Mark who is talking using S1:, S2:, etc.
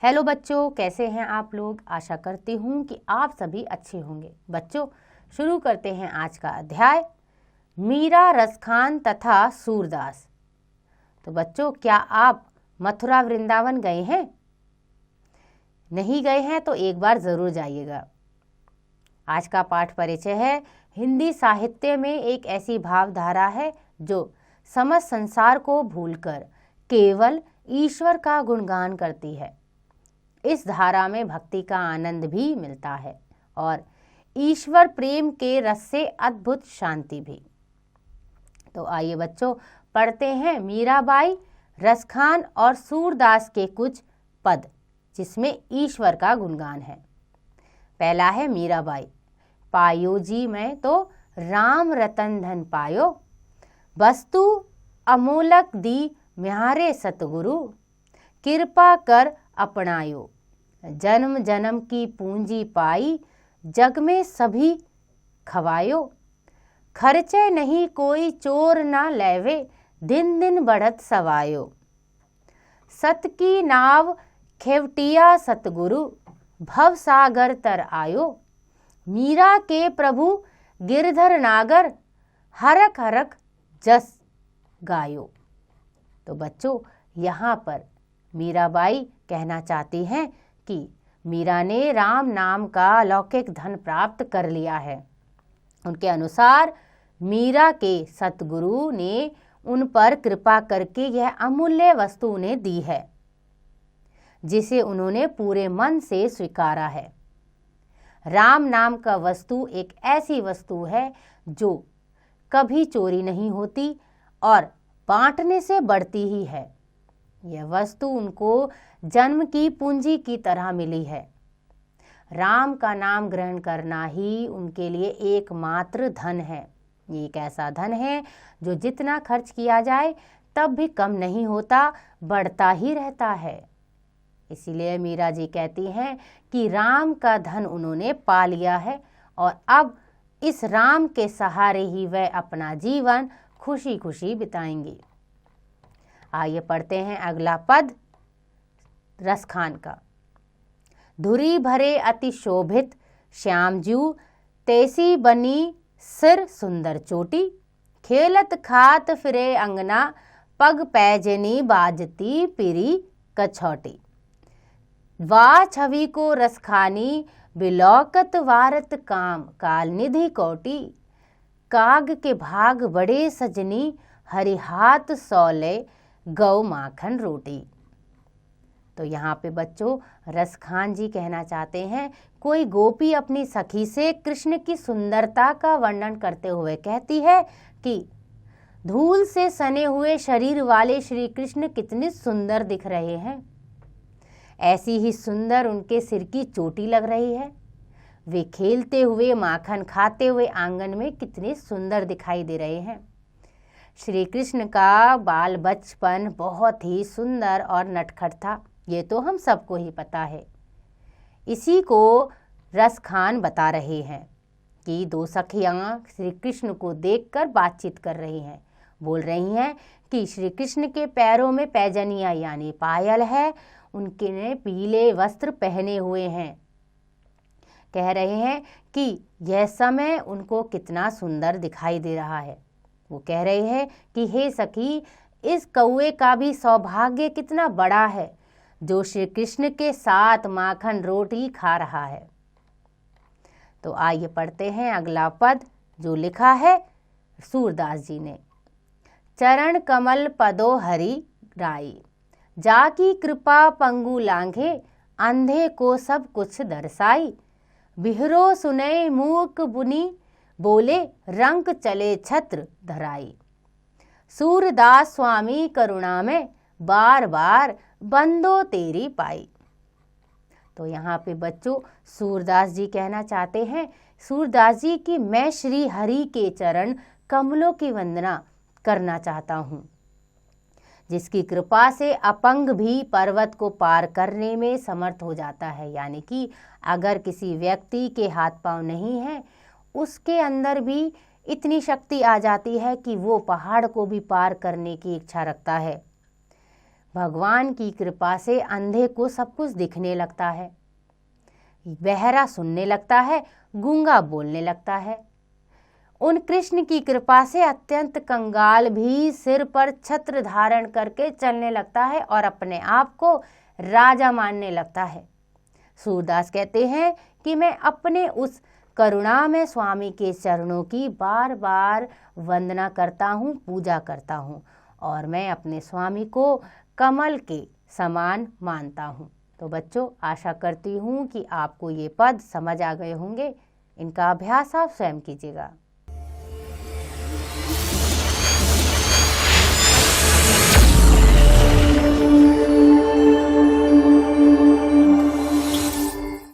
S1: Hello बच्चों, कैसे हैं आप लोग। आशा करती हूँ कि आप सभी अच्छे होंगे। बच्चों, शुरू करते हैं आज का अध्याय, मीरा, रसखान तथा सूरदास। तो बच्चों, क्या आप मथुरा वृंदावन गए हैं? नहीं गए हैं तो एक बार ज़रूर जाइएगा। आज का पाठ परिचय है। हिंदी साहित्य में एक ऐसी भावधारा है जो समस्त संसार को भूलकर केवल ईश्वर का गुणगान करती है। इस धारा में भक्ति का आनंद भी मिलता है और ईश्वर प्रेम के रस से अद्भुत शांति भी। तो आइए बच्चों, पढ़ते हैं मीराबाई, रसखान और सूरदास के कुछ पद जिसमें ईश्वर का गुणगान है। पहला है मीराबाई। पायो जी मैं तो राम रतन धन पायो, वस्तु अमोलक दी म्यारे सतगुरु, कृपा कर अपनायो, जन्म जन्म की पूंजी पाई, जग में सभी खवायो, खर्चे नहीं कोई चोर ना लेवे, दिन दिन बढ़त सवायो, सत की नाव खेवटिया सतगुरु, भव सागर तर आयो, मीरा के प्रभु गिरधर नागर, हरक हरक जस गायो। तो बच्चों, यहाँ पर मीराबाई कहना चाहती हैं कि मीरा ने राम नाम का अलौकिक धन प्राप्त कर लिया है। उनके अनुसार मीरा के सतगुरु ने उन पर कृपा करके यह अमूल्य वस्तु उन्हें दी है, जिसे उन्होंने पूरे मन से स्वीकारा है। राम नाम का वस्तु एक ऐसी वस्तु है जो कभी चोरी नहीं होती और बांटने से बढ़ती ही है। यह वस्तु उनको जन्म की पूंजी की तरह मिली है। राम का नाम ग्रहण करना ही उनके लिए एकमात्र धन है। ये एक ऐसा धन है जो जितना खर्च किया जाए तब भी कम नहीं होता, बढ़ता ही रहता है। इसीलिए मीरा जी कहती हैं कि राम का धन उन्होंने पा लिया है और अब इस राम के सहारे ही वह अपना जीवन खुशी खुशी बिताएंगी। आइए पढ़ते हैं अगला पद रसखान का। धुरी भरे अति शोभित श्यामजू, तैसी बनी सिर सुंदर चोटी, खेलत खात फिरे अंगना, पग पैजनी बाजती पिरी कछौटी, वा छवि को रसखानी, बिलौकत वारत काम, काल निधि कोटी, काग के भाग बड़े सजनी, हरि हाथ सौले गौ माखन रोटी। तो यहाँ पे बच्चों रसखान जी कहना चाहते हैं, कोई गोपी अपनी सखी से कृष्ण की सुंदरता का वर्णन करते हुए कहती है कि धूल से सने हुए शरीर वाले श्री कृष्ण कितने सुंदर दिख रहे हैं। ऐसी ही सुंदर उनके सिर की चोटी लग रही है। वे खेलते हुए माखन खाते हुए आंगन में कितने सुंदर दिखाई दे रहे हैं। श्री कृष्ण का बाल बचपन बहुत ही सुंदर और नटखट था, ये तो हम सबको ही पता है। इसी को रसखान बता रहे हैं कि दो सखियां श्री कृष्ण को देखकर बातचीत कर रही हैं। बोल रही हैं कि श्री कृष्ण के पैरों में पैजनिया यानी पायल है, उनके ने पीले वस्त्र पहने हुए हैं। कह रहे हैं कि यह समय उनको कितना सुंदर दिखाई दे रहा है। वो कह रहे हैं कि हे सखी, इस कौए का भी सौभाग्य कितना बड़ा है जो श्री कृष्ण के साथ माखन रोटी खा रहा है। तो आइए पढ़ते हैं अगला पद जो लिखा है सूरदास जी ने। चरण कमल पदो हरि राई, जाकी कृपा पंगु लांघे, अंधे को सब कुछ दर्शाई, बिहरो सुने मूक बुनी, बोले रंग चले छत्र धराई, सूरदास स्वामी करुणा में, बार बार बंदो तेरी पाई। तो यहाँ पे बच्चों सूरदास जी कहना चाहते हैं, सूरदास जी की मैं श्री हरि के चरण कमलों की वंदना करना चाहता हूँ, जिसकी कृपा से अपंग भी पर्वत को पार करने में समर्थ हो जाता है। यानी कि अगर किसी व्यक्ति के हाथ पांव नहीं है, उसके अंदर भी इतनी शक्ति आ जाती है कि वो पहाड़ को भी पार करने की इच्छा रखता है। भगवान की कृपा से अंधे को सब कुछ दिखने लगता है, बहरा सुनने लगता है, गूंगा बोलने लगता है। उन कृष्ण की कृपा से अत्यंत कंगाल भी सिर पर छत्र धारण करके चलने लगता है और अपने आप को राजा मानने लगता है। सूरदास कहते हैं कि मैं अपने उस करुणा में स्वामी के चरणों की बार बार वंदना करता हूँ, पूजा करता हूँ और मैं अपने स्वामी को कमल के समान मानता हूँ। तो बच्चों, आशा करती हूँ कि आपको ये पद समझ आ गए होंगे। इनका अभ्यास आप स्वयं कीजिएगा।